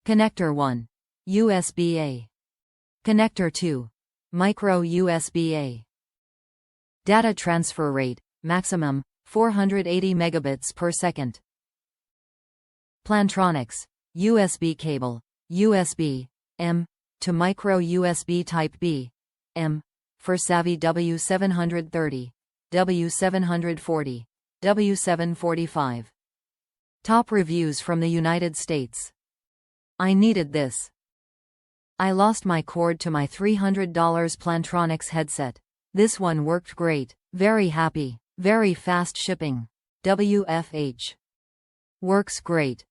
Connector 1. USB-A. Connector 2. Micro USB-A. Data transfer rate, maximum, 480 megabits per second. Plantronics USB cable, USB M to micro USB Type B M for Savi W730, W740, W745. Top reviews from the United States. I needed this. I lost my cord to my $300 Plantronics headset. This one worked great. Very happy. Very fast shipping. WFH. Works great.